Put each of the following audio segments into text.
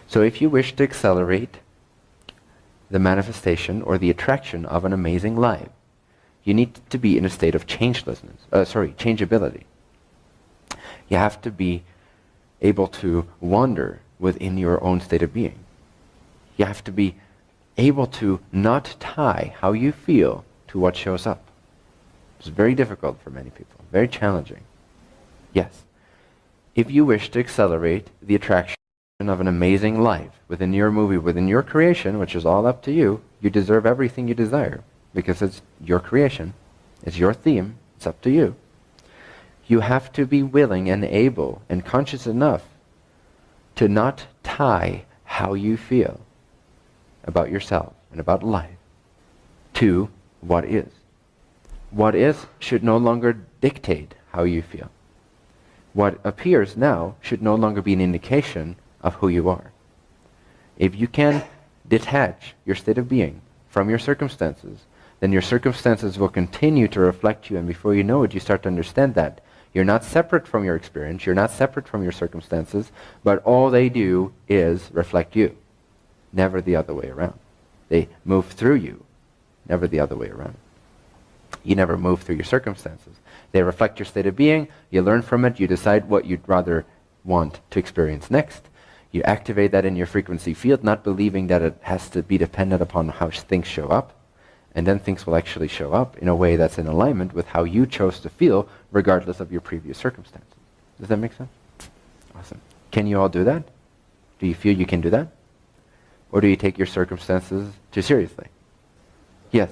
So if you wish to accelerate the manifestation or the attraction of an amazing life, you need to be in a state of changeability. You have to be able to wander within your own state of being. You have to be able to not tie how you feel to what shows up. It's very difficult for many people, very challenging. Yes. If you wish to accelerate the attraction of an amazing life within your movie, within your creation, which is all up to you, you deserve everything you desire because it's your creation, it's your theme, it's up to you. You have to be willing and able and conscious enough to not tie how you feel about yourself and about life to what is. What is should no longer dictate how you feel. What appears now should no longer be an indication of who you are. If you can detach your state of being from your circumstances, then your circumstances will continue to reflect you, and before you know it, you start to understand that. You're not separate from your experience, you're not separate from your circumstances, but all they do is reflect you, never the other way around. They move through you, never the other way around. You never move through your circumstances. They reflect your state of being, you learn from it, you decide what you'd rather want to experience next. You activate that in your frequency field, not believing that it has to be dependent upon how things show up. And then things will actually show up in a way that's in alignment with how you chose to feel, regardless of your previous circumstances. Does that make sense? Awesome. Can you all do that? Do you feel you can do that? Or do you take your circumstances too seriously? Yes.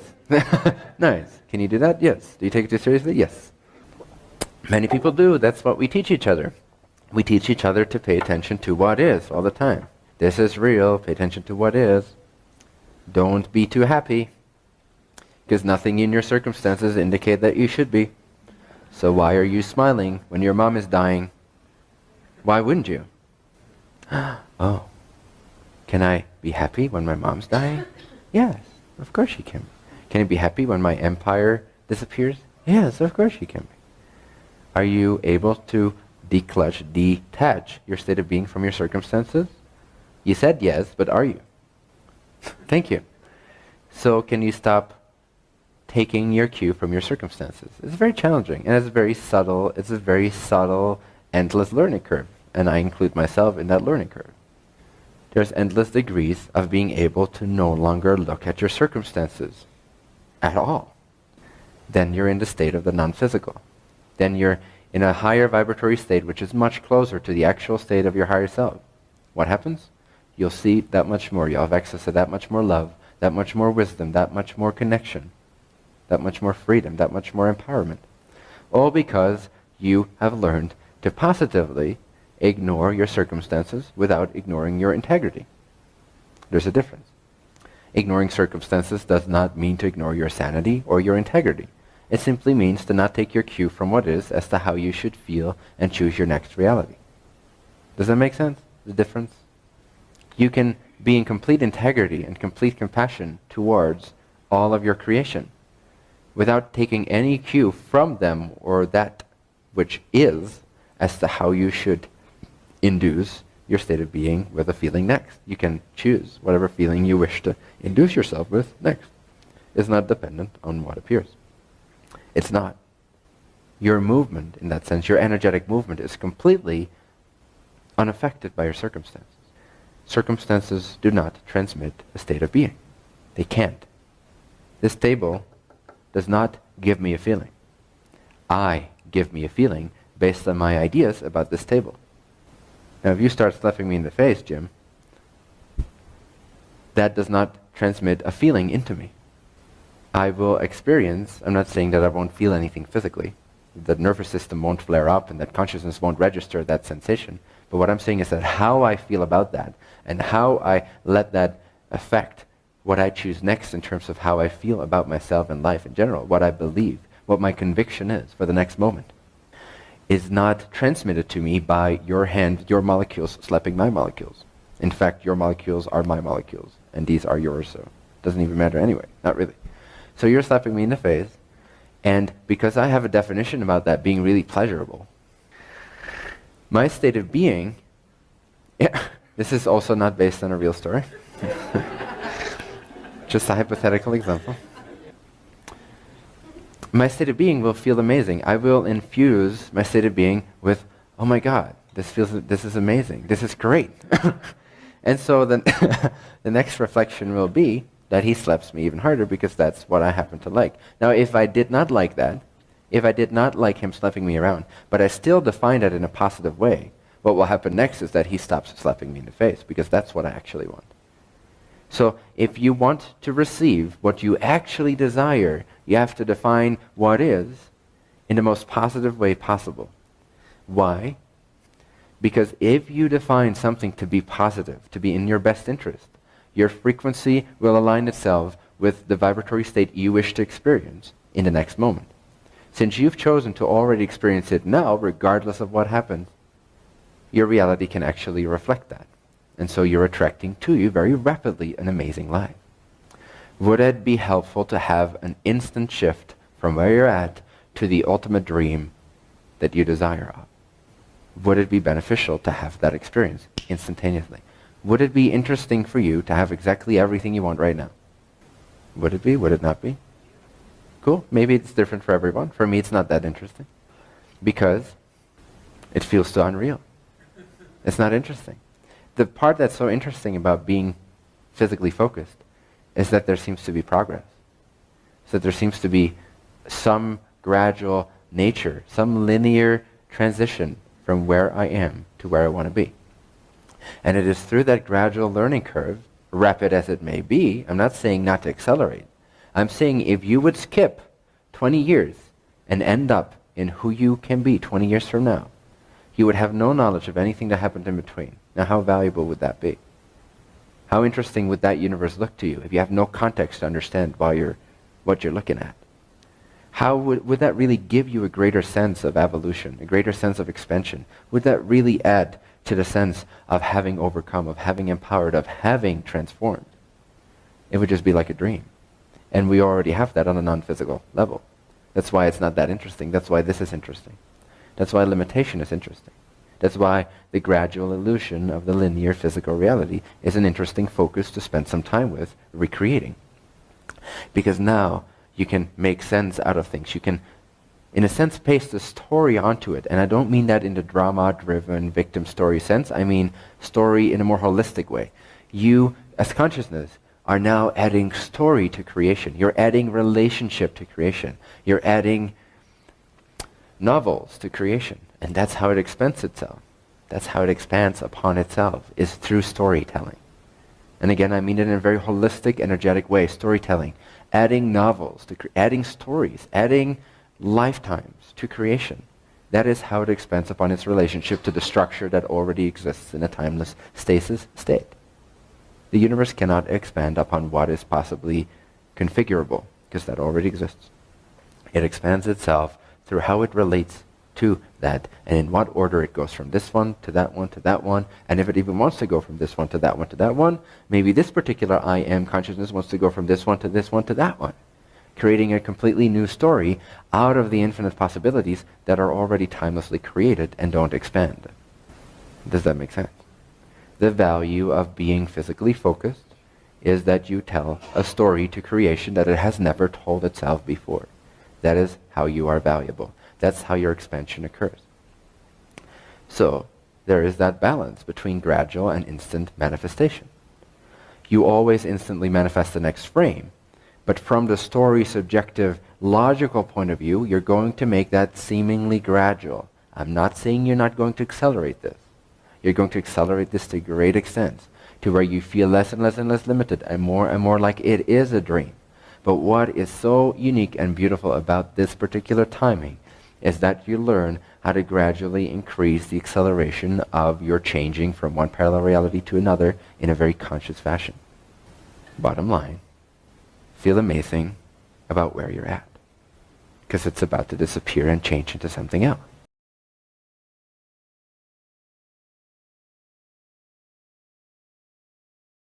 Nice. Can you do that? Yes. Do you take it too seriously? Yes. Many people do. That's what we teach each other. We teach each other to pay attention to what is all the time. This is real. Pay attention to what is. Don't be too happy, because nothing in your circumstances indicate that you should be. So why are you smiling when your mom is dying? Why wouldn't you? Oh, can I be happy when my mom's dying? Yes, of course you can. Can you be happy when my empire disappears? Yes, of course you can be. Are you able to detach your state of being from your circumstances? You said yes, but are you? Thank you. So can you stop taking your cue from your circumstances? It's very challenging, and it's very subtle. It's a very subtle, endless learning curve, and I include myself in that learning curve. There's endless degrees of being able to no longer look at your circumstances at all. Then you're in the state of the non-physical. Then you're in a higher vibratory state, which is much closer to the actual state of your higher self. What happens? You'll see that much more. You'll have access to that much more love, that much more wisdom, that much more connection, that much more freedom, that much more empowerment. All because you have learned to positively ignore your circumstances without ignoring your integrity. There's a difference. Ignoring circumstances does not mean to ignore your sanity or your integrity. It simply means to not take your cue from what is as to how you should feel and choose your next reality. Does that make sense? The difference? You can be in complete integrity and complete compassion towards all of your creation without taking any cue from them or that which is as to how you should induce your state of being with a feeling next. You can choose whatever feeling you wish to induce yourself with next. It's not dependent on what appears. It's not. Your movement, in that sense, your energetic movement, is completely unaffected by your circumstances. Circumstances do not transmit a state of being. They can't. This table does not give me a feeling. I give me a feeling based on my ideas about this table. Now, if you start slapping me in the face, Jim, that does not transmit a feeling into me. I will experience, I'm not saying that I won't feel anything physically, the nervous system won't flare up and that consciousness won't register that sensation, but what I'm saying is that how I feel about that and how I let that affect what I choose next in terms of how I feel about myself and life in general, what I believe, what my conviction is for the next moment, is not transmitted to me by your hand, your molecules slapping my molecules. In fact, your molecules are my molecules, and these are yours, so it doesn't even matter anyway, not really. So you're slapping me in the face, and because I have a definition about that being really pleasurable, my state of being, This is also not based on a real story. Just a hypothetical example. My state of being will feel amazing. I will infuse my state of being with, oh my God, this is amazing. This is great. And so then the next reflection will be that he slaps me even harder because that's what I happen to like. Now, if I did not like that, if I did not like him slapping me around, but I still define it in a positive way, what will happen next is that he stops slapping me in the face because that's what I actually want. So if you want to receive what you actually desire, you have to define what is in the most positive way possible. Why? Because if you define something to be positive, to be in your best interest, your frequency will align itself with the vibratory state you wish to experience in the next moment. Since you've chosen to already experience it now, regardless of what happens, your reality can actually reflect that. And so you're attracting to you very rapidly an amazing life. Would it be helpful to have an instant shift from where you're at to the ultimate dream that you desire of? Would it be beneficial to have that experience instantaneously? Would it be interesting for you to have exactly everything you want right now? Would it be? Would it not be? Cool. Maybe it's different for everyone. For me, it's not that interesting because it feels so unreal. It's not interesting. The part that's so interesting about being physically focused is that there seems to be progress. So there seems to be some gradual nature, some linear transition from where I am to where I want to be. And it is through that gradual learning curve, rapid as it may be, I'm not saying not to accelerate. I'm saying if you would skip 20 years and end up in who you can be 20 years from now, you would have no knowledge of anything that happened in between. Now, how valuable would that be? How interesting would that universe look to you if you have no context to understand what you're looking at? How would that really give you a greater sense of evolution, a greater sense of expansion? Would that really add to the sense of having overcome, of having empowered, of having transformed? It would just be like a dream. And we already have that on a non-physical level. That's why it's not that interesting. That's why this is interesting. That's why limitation is interesting. That's why the gradual illusion of the linear physical reality is an interesting focus to spend some time with recreating. Because now you can make sense out of things. You can, in a sense, paste a story onto it. And I don't mean that in the drama-driven victim story sense. I mean story in a more holistic way. You, as consciousness, are now adding story to creation. You're adding relationship to creation. You're adding novels to creation. And that's how it expands itself. That's how it expands upon itself, is through storytelling. And again, I mean it in a very holistic, energetic way, storytelling. Adding novels, adding stories, adding lifetimes to creation. That is how it expands upon its relationship to the structure that already exists in a timeless stasis state. The universe cannot expand upon what is possibly configurable, because that already exists. It expands itself through how it relates to that, and in what order it goes from this one to that one to that one, and if it even wants to go from this one to that one to that one, maybe this particular I am consciousness wants to go from this one to this one to that one, creating a completely new story out of the infinite possibilities that are already timelessly created and don't expand. Does that make sense? The value of being physically focused is that you tell a story to creation that it has never told itself before. That is how you are valuable. That's how your expansion occurs. So there is that balance between gradual and instant manifestation. You always instantly manifest the next frame, but from the story subjective logical point of view, you're going to make that seemingly gradual. I'm not saying you're not going to accelerate this. You're going to accelerate this to great extent, to where you feel less and less and less limited and more like it is a dream. But what is so unique and beautiful about this particular timing is that you learn how to gradually increase the acceleration of your changing from one parallel reality to another in a very conscious fashion. Bottom line, feel amazing about where you're at, because it's about to disappear and change into something else.